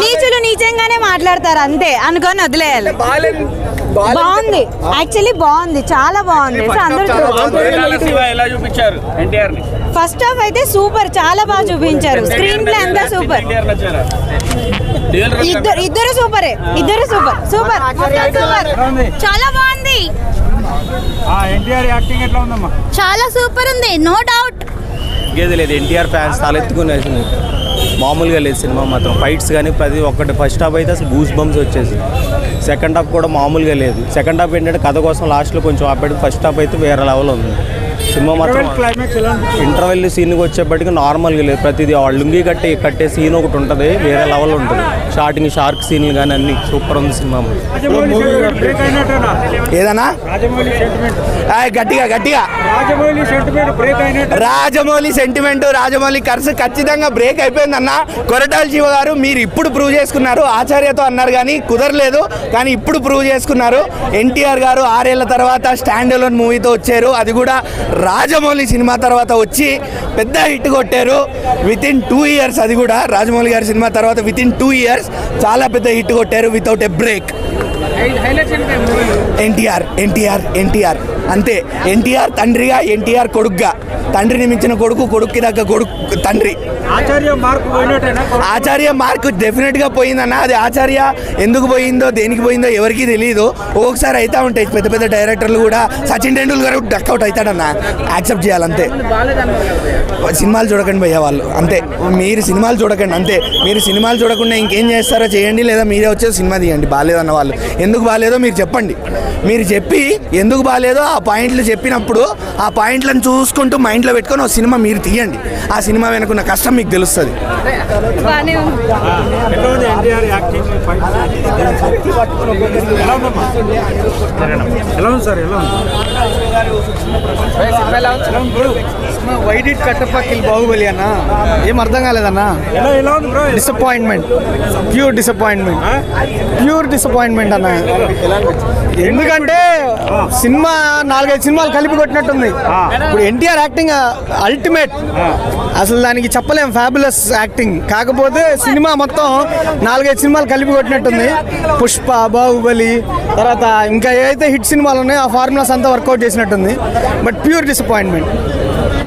నీచులు నీచంగానే మాట్లాడతారు అంతే అనుకొని వదిలేయాలి. బాగుంది, యాక్చువల్లీ బాగుంది, చాలా బాగుంది. ఫస్ట్ హాఫ్ అయితే సూపర్, చాలా బాగా చూపించారు. స్క్రీన్ ప్లే అంతా సూపర్. ఇద్దరు సూపరే, ఇద్దరు సూపర్ సూపర్ సూపర్, చాలా బాగుంది. చాలా సూపర్ ఉంది, నో డౌట్. లేదు ఎన్టీఆర్ ఫ్యాన్స్ తలెత్తుకుని మామూలుగా లేదు సినిమా మాత్రం. ఫైట్స్ కానీ ప్రతి ఒక్కటి ఫస్ట్ హాఫ్ అయితే అసలు గూస్ బంప్స్ వచ్చేసి, సెకండ్ హాఫ్ కూడా మామూలుగా లేదు. సెకండ్ హాఫ్ ఏంటంటే కథ కోసం లాస్ట్లో కొంచెం ఆపేది. ఫస్ట్ హాఫ్ అయితే వేరే లెవెల్ ఉంది సినిమా మాత్రం. ఇంటర్వెల్ సీన్కి వచ్చేప్పటికి నార్మల్గా లేదు. ప్రతిదీ వాళ్ళు లుంగి కట్టే సీన్ ఒకటి ఉంటుంది, వేరే లెవెల్ ఉంటుంది. స్టార్టింగ్ షార్క్ సీన్లు కానీ అన్ని సూపర్ ఉంది సినిమా. ఏదన్నా గట్టిగా రాజమౌళి సెంటిమెంట్, రాజమౌళి కర్స్ ఖచ్చితంగా బ్రేక్ అయిపోయిందన్న. కొరటాల శివ గారు మీరు ఇప్పుడు ప్రూవ్ చేసుకున్నారు. ఆచార్యతో అన్నారు కానీ కుదరలేదు, కానీ ఇప్పుడు ప్రూవ్ చేసుకున్నారు. ఎన్టీఆర్ గారు 6 ఏళ్ల తర్వాత స్టాండ్ అలోన్ మూవీతో వచ్చారు, అది కూడా రాజమౌళి సినిమా తర్వాత వచ్చి పెద్ద హిట్ కొట్టారు. వితిన్ 2 ఇయర్స్, అది కూడా రాజమౌళి గారి సినిమా తర్వాత వితిన్ 2 ఇయర్స్ చాలా పెద్ద హిట్ కొట్టారు వితౌట్ ఎ బ్రేక్. ఎన్టీఆర్ అంతే. ఎన్టీఆర్ తండ్రిగా, ఎన్టీఆర్ కొడుకుగా. తండ్రిని మించిన కొడుకు, కొడుక్కి దగ్గర కొడుకు తండ్రి. ఆచార్య మార్క్ డెఫినెట్గా పోయిందన్న. అది ఆచార్య ఎందుకు పోయిందో దేనికి పోయిందో ఎవరికి తెలియదు. ఒక్కొక్కసారి అవుతా ఉంటాయి. పెద్ద పెద్ద డైరెక్టర్లు కూడా, సచిన్ టెండూల్కర్ డక్అవుట్ అవుతాడన్న, యాక్సెప్ట్ చేయాలంతే. సినిమాలు చూడకండి భయ్య వాళ్ళు, అంతే. మీరు సినిమాలు చూడకండి అంతే. మీరు సినిమాలు చూడకుండా ఇంకేం చేస్తారో చేయండి, లేదా మీరే వచ్చేసి సినిమా తీయండి. బాగాలేదన్న వాళ్ళు ఎందుకు బాగాలేదో మీరు చెప్పండి. మీరు చెప్పి ఎందుకు బాగాలేదో ఆ పాయింట్లు చెప్పినప్పుడు ఆ పాయింట్లను చూసుకుంటూ మైండ్లో పెట్టుకొని ఒక సినిమా మీరు తీయండి. ఆ సినిమా వెనుకున్న కష్టం మీకు తెలుస్తుంది. Why did Kattappa kill Baahubali అన్న? ఏం అర్థం కాలేదన్నా. డిసప్పాయింట్మెంట్, ప్యూర్ డిసప్పాయింట్మెంట్ అన్న. ఎందుకంటే సినిమా 4-5 సినిమాలు కలిపి కొట్టినట్టుంది. ఇప్పుడు ఎన్టీఆర్ యాక్టింగ్ అల్టిమేట్, అసలు దానికి చెప్పలేం, ఫ్యాబులస్ యాక్టింగ్. కాకపోతే సినిమా మొత్తం 4-5 సినిమాలు కలిపి కొట్టినట్టుంది. పుష్ప, బాహుబలి, తర్వాత ఇంకా ఏదైతే హిట్ సినిమాలు ఉన్నాయో ఆ ఫార్ములాస్ అంతా వర్కౌట్ చేసినట్టుంది. But pure disappointment.